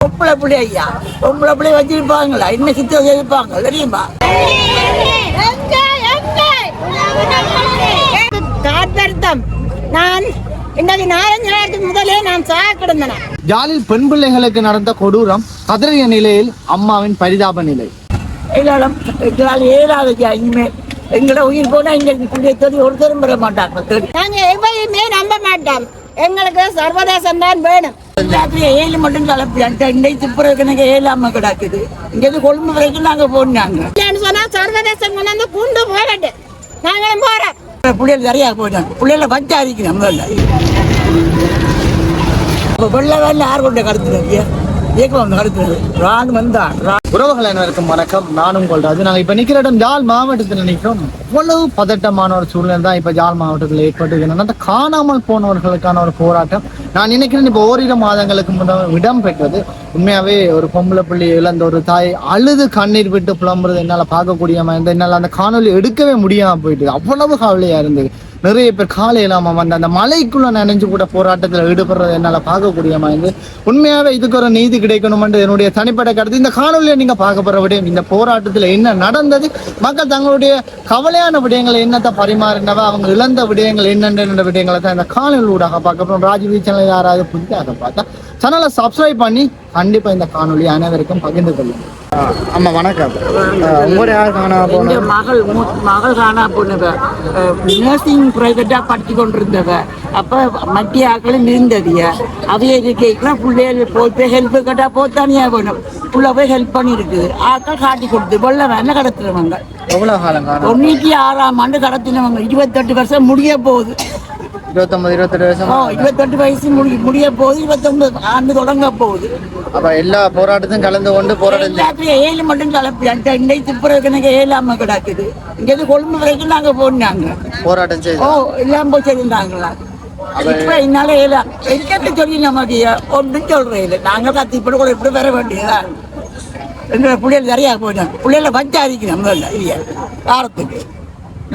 பொம்பளை பிள்ளை ஐயா, பொம்பளை பிள்ளை வச்சிருப்பாங்களா? இன்னும் சித்த இருப்பாங்க தெரியுமா? நான் இன்னைக்கு 4 நேரத்துக்கு முதலே நான் கிடந்தேன். ஜாலில் பெண் பிள்ளைகளுக்கு நடந்த கொடூரம், கதறிய நிலையில் அம்மாவின் பரிதாப நிலை. எங்களால் ஏறாது இனிமேல். எங்களோட உயிர் போனா எங்களுக்கு ஒருத்தரும் பெற மாட்டாங்க. நாங்க எவையுமே நம்ப மாட்டோம். எங்களுக்கு சர்வதேசம் தான் வேணும். 7 மட்டும் கலப்பியான் திப்புறதுக்கு 7 கிடக்குது. இங்க கொழும்பு வரைக்கும் நாங்க போனாங்க. சொன்னா சர்வதேசம் கொண்டாந்து கூண்டு போகட்டு நாங்களும் போறோம். பிள்ளைகள் நிறையா போயிட்டாங்க. பிள்ளைகளை வச்சாரிக்கணும் முதல்ல. வெள்ள வேலை யார் கொண்ட கருத்துறது இயக்கம் கருத்துறது ராணுவம் தான். உறவுகள் அனைவருக்கும் வணக்கம். நானும் கொள்றாது. நாங்கள் இப்ப நிக்கிற இடம் யாழ் மாவட்டத்தில் நிற்கிறோம். அவ்வளவு பதட்டமான ஒரு சூழ்நிலை தான் இப்ப யாழ் மாவட்டத்தில் ஏற்பட்டு அந்த காணாமல் போனவர்களுக்கான ஒரு போராட்டம். நான் நினைக்கிறேன் இப்ப ஓரிரு மாதங்களுக்கு முன்னாடி இடம்பெற்றது. உண்மையாவே ஒரு பொம்பளை பிள்ளை இழந்த ஒரு தாய் அழுது கண்ணீர் விட்டு புலம்புறது என்னால பார்க்கக்கூடிய மாதிரி, என்னால் அந்த காணொலி எடுக்கவே முடியாம போயிட்டு அவ்வளவு கவலையா இருந்தது. நிறைய பேர் காலை இல்லாம வந்து அந்த மலைக்குள்ள நனைஞ்சு கூட போராட்டத்தில் ஈடுபடுறது என்னால பார்க்கக்கூடிய மாதிரி. உண்மையாவே இதுக்கு ஒரு நீதி கிடைக்கணும்னு என்னுடைய தனிப்பட்ட கருத்து. இந்த காணொலியை நீங்க பார்க்க போற விடயம், இந்த போராட்டத்துல என்ன நடந்தது, மக்கள் தங்களுடைய கவலையான விடயங்களை என்னத்தை பரிமாறினவ, அவங்க இழந்த விடயங்கள் என்னென்ன விடயங்களை தான் இந்த காணொலி ஊடாக பார்க்க போறோம். ராஜ்வீ சேனல் யாராவது புதிதாக பார்த்தா சேனலை சப்ஸ்கிரைப் பண்ணி கண்டிப்பா இந்த காணொலி அனைவருக்கும் பகிர்ந்து கொள்ளுங்க. ஆமா வணக்கம். உங்களுடைய யார் காணா போன மகள் காணா போனவ நர்சிங் பிரைவேட்டா படிச்சு கொண்டிருந்தவ. அப்ப மத்திய ஆக்களும் இருந்ததிய அவைய இருக்கலாம். பிள்ளைகள் போய் ஹெல்ப் கேட்டா போத்தானியா வேணும். புள்ள போய் ஹெல்ப் பண்ணிருக்கு. ஆக்கள் காட்டி கொடுத்து வெள்ள வேலை கடத்துறவங்க. எவ்வளவு காலம்? 96ஆம் ஆண்டு கடத்தினவங்க. 28 வருஷம் முடிய போகுது. 28 வருஷம் 28 வயசு முடிய போகுது. 29 ஆண்டு தொடங்க போகுது. அப்ப எல்லா போராட்டத்தையும் கலந்து கொண்டு போராட்டம் 7 மட்டும் கலப்பியான். திப்புறதுக்கு 7 கிடக்குது. இங்க கொழும்பு வரைக்கும் நாங்க போனாங்க போராட்டம் செய்து. எல்லாம் போய் செய்திருந்தாங்களா? இப்ப என்னால எங்கிட்ட சொல்லி நமக்கு ஒன்றும் சொல்றேன் இல்லை. நாங்க கத்திப்பட கூட இப்படி வர வேண்டியதா. எங்களை பிள்ளைகள் நிறையா போயிட்டாங்க. பிள்ளைகளை வச்சாரிக்கணும் முதல்ல இல்லையா காலத்துக்கு.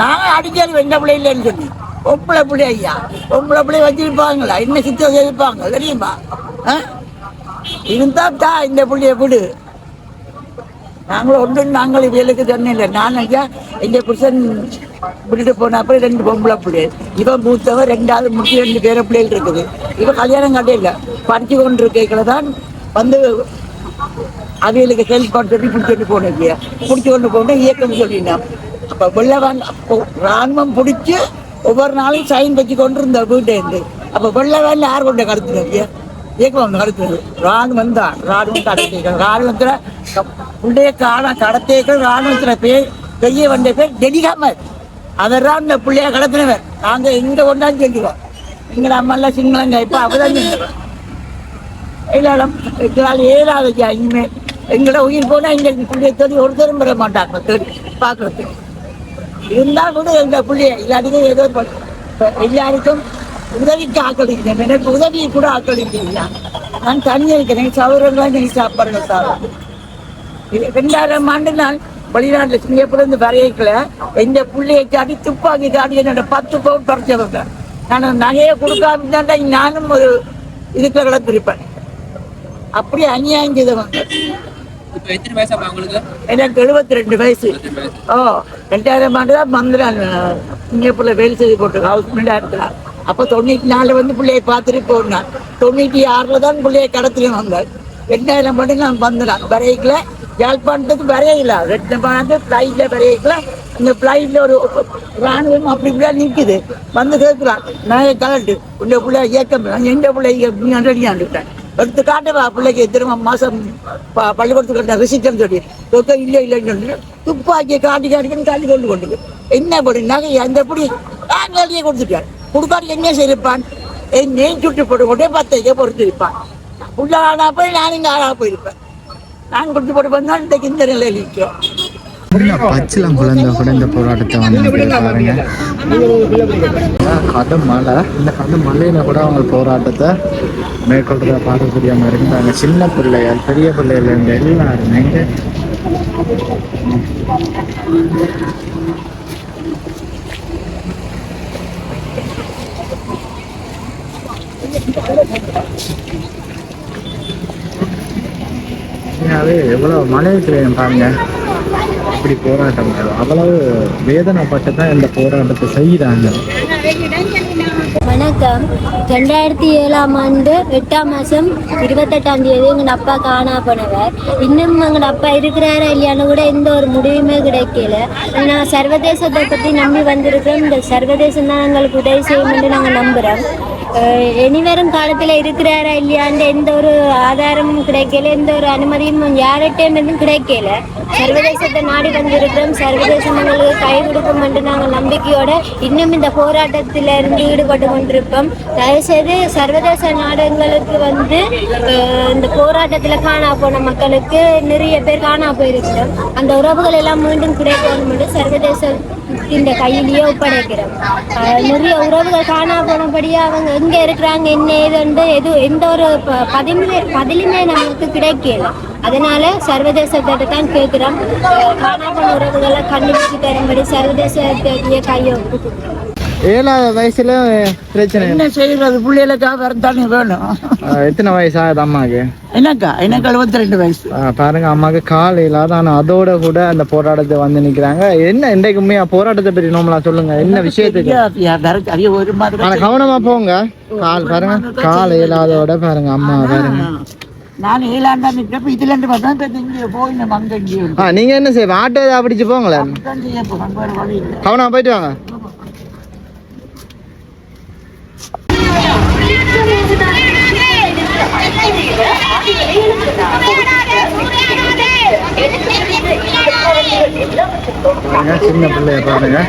நாங்க அடிக்காது எந்த பிள்ளை இல்லைன்னு சொல்லி பொம்பளை பிள்ளை ஐயா, பொம்பளை பிள்ளை வச்சிருப்பாங்களா? இன்னும் சித்த இருப்பாங்க தெரியுமா? இருந்தா இந்த பிள்ளைய விடு. நாங்களும் ஒன்றும் நாங்கள் வேலைக்கு சொன்ன இல்லை. நான் ஐயா எங்க புருஷன் விட்டுட்டு போனப்ப 2 பொம்பளை பிள்ளை. இவன் மூத்தவன் 2வது முடிச்சு 2 பேர பிள்ளைகள் இருக்குது. இவன் கல்யாணம் கடையில் படிச்சு கொண்டு இருக்கைகளை தான் வந்து அவைகளுக்கு ஹெல்ப் பண்ணி பிடிச்சிட்டு போனேன் இல்லையா. பிடிச்சி கொண்டு போனேன் இயக்கம் சொல்லினான். அப்போ வெள்ளவான் ராணுவம் பிடிச்சி ஒவ்வொரு நாளும் சைன் வச்சு கொண்டு இருந்த வீட்டேருந்து. அப்போ வெள்ள வேலை யார் கொண்ட கருத்துறது இயக்கம் கருத்துறது ராணுவம் தான். ராணுவம் கடத்தேக்கள். ராணுவத்தில் பிள்ளைய கடத்தேக்கள். ராணுவத்தில் பேர் பெரிய வந்த பேர் டெடிகாமர். அவர் தான் இந்த பிள்ளைய கடத்தினவர். நாங்கள் எங்கே கொண்டாந்து சொல்லுவோம். எங்களை அம்மாலாம் சிங்களங்க இப்போ அப்பதான் சொல்லுவோம். எங்களால் ஏறாது இனிமேல். எங்களோட உயிர் போனா எங்களுக்கு பிள்ளைய ஒருத்தரும் பெற மாட்டாங்க பார்க்கறதுக்கு. இருந்தால் கூட எங்க பிள்ளைய எல்லாருக்கும் ஏதோ எல்லாருக்கும் உதவிக்கு ஆக்களிக்கிறேன். எனக்கு உதவியை கூட ஆக்களிக்கிறீங்களா? நான் தனியாக இருக்கிறேன். சௌரங்களாம் நீங்கள் சாப்பாடுங்க சார். 2000ஆம் ஆண்டு நான் வெளிநாட்டில் சிங்கப்பூர்லேருந்து வரையக்கல. எந்த பிள்ளையை காட்டி துப்பாக்கி காட்டி என்னோட 10 பவுன் பறிச்சவங்க. நான் நகையை கொடுக்காம நானும் ஒரு இதுக்குள்ள கிடத்திருப்பேன். அப்படியே அநியாயம் செய்தவங்க. எனக்கு 72 வயசு. 2000ஆம் ஆண்டு தான் வந்துடுறாங்க. சிங்கப்பூர்ல வேலை செய்து போட்டு ஹவுஸ்மெண்டா இருக்கிறார். அப்போ 94 வந்து பிள்ளையை பார்த்துட்டு போனான். 96 தான் பிள்ளையை கடத்தில வந்தார். 2000 மட்டும் நான் வந்துடான். வரையிக்கல யாழ்ப்பாணத்துக்கு வரையில 2 மாதம் ஃப்ளைட்ல வரையிக்கல. இந்த ஃப்ளைட்ல ஒரு ராணுவம் அப்படி இப்படியா நிற்குது. வந்து கேட்குறான், நான் கலட்டு உள்ள பிள்ளை இயக்கம் எந்த பிள்ளை ரெடியாண்டுட்டேன். எடுத்து காட்டவா பிள்ளைக்கு திரும்ப மாசம் பள்ளிக்கூடத்துக்கு ரிசிப்ட்னு சொல்லி இல்லை இல்லைன்னு சொல்லி துப்பாக்கியை காட்டி கொண்டு என்ன பண்ணினாங்க. அந்த பிடி நாங்களே கொடுத்துட்டான். கொடுக்காட்டி என்ன செய்திருப்பான்? நெய் சுட்டு போட்டு கொண்டே 10 பொறுத்திருப்பான். உள்ள ஆனா போய் நான் இங்கே ஆளா போயிருப்பேன். நான் கொடுத்து போட்டு வந்தால் இன்றைக்கு இந்த நிலையில் நிற்கிறோம். பச்சிலம் குழந்தை கூட இந்த போராட்டத்தை வந்து பாருங்க. கடும் மழை. இந்த கடும் மழையில கூட அவங்க போராட்டத்தை மேற்கொள்றத பார்க்கக்கூடிய மாதிரி இருந்தாங்க. சின்ன பிள்ளைகள் பெரிய பிள்ளைகள் இருந்து எல்லாருமே உண்மையாவே எவ்வளவு மலையை பாருங்க இப்படி போராட்டம் அவ்வளவு வேதனைப்பட்டு தான் இந்த போராட்டத்தை செய்கிறாங்க. வணக்கம். 2007ஆம் ஆண்டு 8ஆம் மாதம் 28ஆம் தேதி எங்கள் அப்பா காணா போனவர். இன்னும் எங்கள் அப்பா இருக்கிறாரா இல்லையான்னு கூட எந்த ஒரு முடிவுமே கிடைக்கல. நான் சர்வதேசத்தை பற்றி நம்பி வந்திருக்கிறோம். இந்த சர்வதேசம் தான் எங்களுக்கு உதவி செய்யும் என்று நாங்கள் நம்புகிறோம். இனிவரும் காலத்தில் இருக்கிறாரா இல்லையான்னு எந்த ஒரு ஆதாரமும் கிடைக்கல, எந்த ஒரு அனுமதியும் யார்கிட்டையும் எதுவும் கிடைக்கல. சர்வதேசத்தை நாடி வந்திருக்கிறோம். சர்வதேசம் எங்களுக்கு கை கொடுக்கும் என்று நாங்கள் நம்பிக்கையோட இன்னும் இந்த போராட்டத்தில் இருந்து ஈடுபட்டு கொண்டிருப்போம். தயவுசெய்து சர்வதேச நாடுகளுக்கு வந்து இந்த போராட்டத்தில் காணா போன மக்களுக்கு நிறைய பேர் காணா போயிருக்கிறோம். அந்த உறவுகள் எல்லாம் மீண்டும் கிடைக்கணும் என்று சர்வதேசத்தின் கையிலேயே ஒப்படைக்கிறோம். நிறைய உறவுகள் காணா போனபடியே அவங்க எங்கே இருக்கிறாங்க என்ன ஏது எந்த ஒரு பதிலுமே நமக்கு கிடைக்கல. அதனால சர்வதேசத்தை தான் கேட்கிறோம். காணா போன உறவுகளை கண்டுபிடிச்சு தரும்படி சர்வதேசத்தையே கையை 7வது வயசுல பிரச்சனை என்ன செய்யறது? பிள்ளைகளுக்காக வரத்தானே வேணும். எத்தனை வயசு ஆகுது அம்மாவுக்கு? எனக்கு 72 வயசு. பாருங்க அம்மாவுக்கு கால் இல்லாத ஆனா அதோட கூட அந்த போராட்டத்தை வந்து நிக்கிறாங்க. என்ன இன்றைக்குமே போராட்டத்தை பற்றி நோம்பலா சொல்லுங்க, என்ன விஷயத்துக்கு? ஒரு மாதிரி ஆனா கவனமா போங்க. கால் பாருங்க, கால் இல்லாதோட பாருங்க அம்மா பாருங்க. நான் 7ஆண்டா நிற்கிறப்ப இதுல இருந்து பார்த்தா இங்கே போய் நம்ம அங்க இங்கே நீங்க என்ன செய்ய ஆட்டோ பிடிச்சு போங்களேன். கவனமா போயிட்டு வாங்க. சின்ன பிள்ளைய பாருங்க.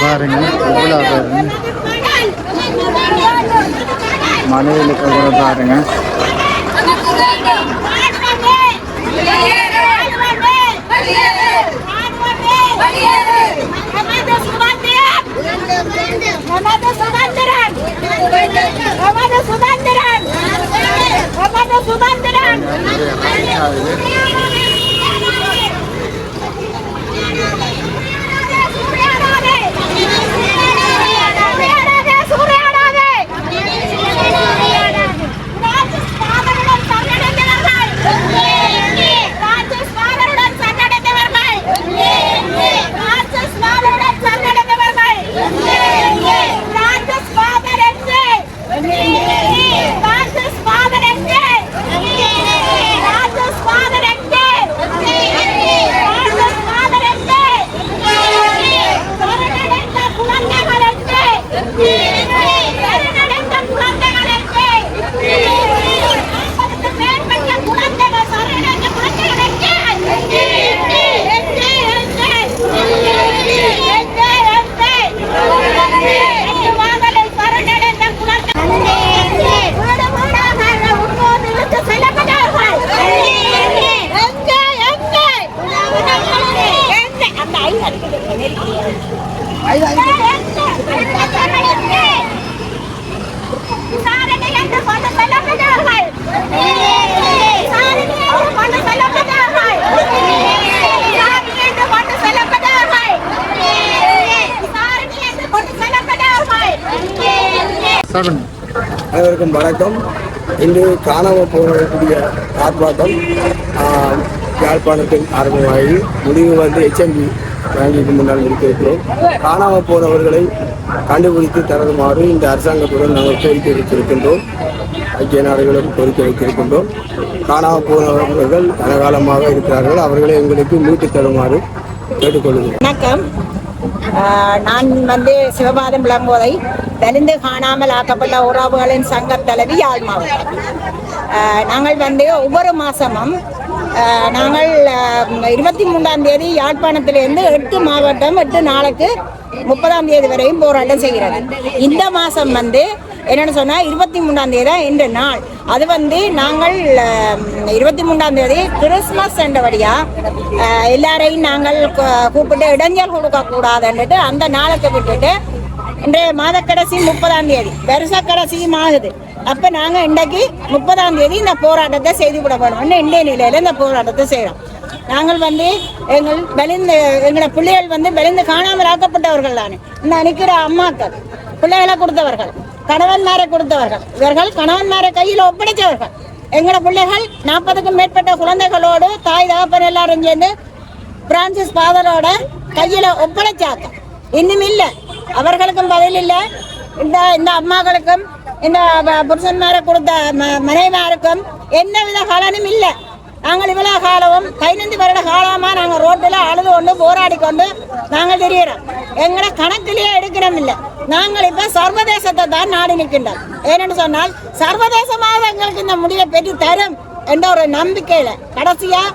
பாருங்க மலையில கூட பாருங்க. அனைவருக்கும் வணக்கம். இன்று காணாமல் போகக்கூடிய ஆர்ப்பாட்டம் யாழ்ப்பாணத்தில் ஆரம்பமாகி முடிவு வந்து HMB வங்கிக்கு முன்னால் இருக்கிறோம். காணாமல் போனவர்களை கண்டுபிடித்து தருமாறு இந்த அரசாங்கத்துடன் நாங்கள் கோரிக்கை வைத்திருக்கின்றோம். ஐக்கிய நாடுகளும் கோரிக்கை வைத்திருக்கின்றோம். காணாமல் போனவர்கள் கனகாலமாக இருக்கிறார்கள், அவர்களை எங்களுக்கு மீட்டு தருமாறு கேட்டுக்கொள்கிறோம். வணக்கம். நான் சிவபாதம் விளம்போதை தலிந்து காணாமல் ஆக்கப்பட்ட உறவுகளின் சங்க தலைவி யாழ் மாவட்டம். நாங்கள் ஒவ்வொரு மாதமும் நாங்கள் 23ஆம் தேதி யாழ்ப்பாணத்திலிருந்து 8 மாவட்டம் 8 நாளுக்கு 30ஆம் தேதி வரையும் போராட்டம் செய்கிறது. இந்த மாதம் என்னென்னு சொன்னால் 23ஆம் தேதி தான் இந்த நாள். அது நாங்கள் 23ஆம் தேதி கிறிஸ்மஸ் என்றபடியாக எல்லாரையும் நாங்கள் கூப்பிட்டு இடைஞ்சல் கொடுக்கக்கூடாதுன்ட்டு அந்த நாளுக்கு விட்டுட்டு இன்றைய மாத கடைசி 30ஆம் தேதி வருஷ கடைசியும் ஆகுது. அப்போ நாங்கள் இன்றைக்கு 30ஆம் தேதி இந்த போராட்டத்தை செய்து விட வேணும்னு இன்றைய நிலையில் இந்த போராட்டத்தை செய்கிறோம். நாங்கள் எங்களோட பிள்ளைகள் வெளிந்து காணாமல் ஆக்கப்பட்டவர்கள் தானே. இந்த நிற்கிற அம்மாக்கள் பிள்ளைகளை கொடுத்தவர்கள், கணவன்மாரை கொடுத்தவர்கள், இவர்கள் கணவன்மாரை கையில் ஒப்படைத்தவர்கள். எங்களோட பிள்ளைகள் 40க்கும் மேற்பட்ட குழந்தைகளோடு தாய் தகப்பன் எல்லாரும் சேர்ந்து பிரான்சிஸ் ஃபாதரோட கையில் ஒப்படைச்சாக்க இன்னும் இல்லை. அவர்களுக்கும் பதில் இல்லை. இந்த அம்மாக்களுக்கும் இந்த புருஷன்மாரை கொடுத்த மனைவிமாருக்கும் எந்தவித காலனும் இல்லை. நாங்கள் இவ்வளவு காலமும் 15 வருட காலமாக நாங்கள் ரோட்டில் அழுது கொண்டு போராடி கொண்டு நாங்கள் தெரிகிறோம். எங்களை கணக்கிலேயே எடுக்கிறோம் இல்லை. நாங்கள் இப்போ சர்வதேசத்தை தான் நாடி நிற்கின்றோம். ஏனென்று சொன்னால் சர்வதேசமாக எங்களுக்கு இந்த முடிவை பெற்று தரும் என்ற ஒரு நம்பிக்கையில் கடைசியாக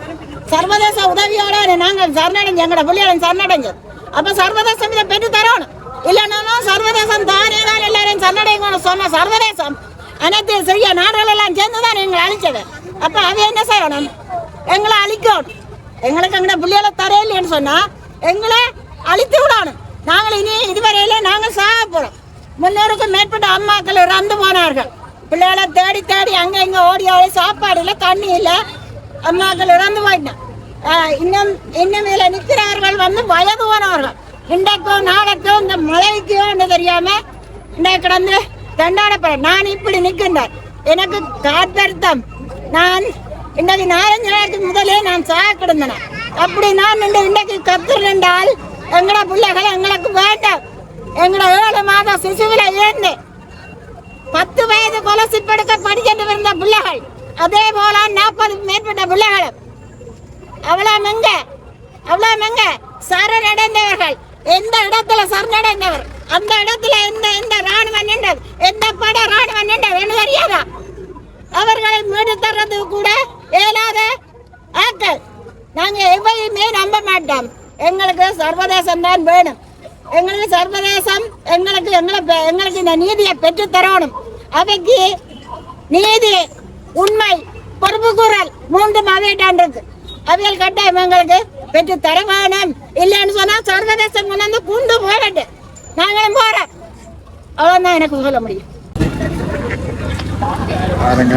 சர்வதேச உதவியோட நாங்கள் சரணடைஞ்சு எங்களோட பிள்ளைகளும் சரணடைஞ்சது. அப்போ சர்வதேசம் இதை பெற்று தரணும். இல்லைன்னா சர்வதேசம் தானே தான் எல்லாரையும் சரணடைங்கன்னு சொன்ன சர்வதேசம் அனைத்து சிறிய நாடுகள் எல்லாம் சேர்ந்து தான் எங்களை அழிச்சது. அப்போ அதை என்ன செய்யணும்? எங்களை அழிக்கணும். எங்களுக்கு எங்களோட பிள்ளைகளை தரையில்லைன்னு சொன்னால் எங்களை அழித்து விடணும். நாங்கள் இனி இதுவரையில நாங்கள் சாக போகிறோம். 300க்கும் மேற்பட்ட அம்மாக்கள் இறந்து போனார்கள். பிள்ளைகளை தேடி தேடி அங்கே இங்கே ஓடி ஓடி சாப்பாடு இல்லை, தண்ணி இல்லை, அம்மாக்கள் இறந்து போயிட்டேன். இன்னும் இதில் நிற்கிறவர்கள் வயது போனவர்கள். இன்றைக்கோ நாளைக்கோ இந்த மழைக்கோ என்று தெரியாமல் இன்றைக்கு கிடந்து தண்டாடப்பட நான் இப்படி நிற்கின்றேன். எனக்கு காத்தர்த்தம். நான் இன்றைக்கு 4 நாளைக்கு முதலே நான் சாக கிடந்தேன். அப்படி நான் இன்றைக்கு கத்துறேன்றால் எங்களோட பிள்ளைகள் எங்களுக்கு வேண்டாம். எங்களோட 7 மாத சிசுவில் இருந்து 10 வயது கொலை சிற்பெடுக்க படிக்கிட்டு இருந்த பிள்ளைகள், அதே போல 40 மேற்பட்ட பிள்ளைகளும் அவ்வளோ மெங்க சரணடைந்தவர்கள். எந்த இடத்துல சரணடைந்தவர் அந்த இடத்துல எந்த ராணுவம் நின்றது, எந்த பட ராணுவம் நின்றது என்று தெரியாதா? அவர்களை மீட்டு தர்றது கூட இயலாத ஆக்கள். நாங்கள் எவையுமே நம்ப மாட்டோம். எங்களுக்கு சர்வதேசம் தான் வேணும். எங்களுக்கு சர்வதேசம் எங்களுக்கு இந்த நீதியை பெற்று தரணும். அவைக்கு நீதி, உண்மை, பொறுப்பு குரல் 3 மாதம் அவியல் கட்டாயம் எங்களுக்கு பெற்று தர வேணும். இல்லைன்னு சொன்னா சர்வதேசம் கொண்டு கூண்டு போகட்டு நாங்களும் போறோம். அவ்வளோதான் எனக்கு சொல்ல முடியும். பாருங்க,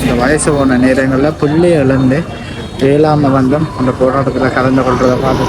இந்த வயசு போன நேரங்களில் பிள்ளை இழந்து 7ஆம் வந்தம் அந்த போராட்டத்தில் கலந்து கொள்றதை பார்த்து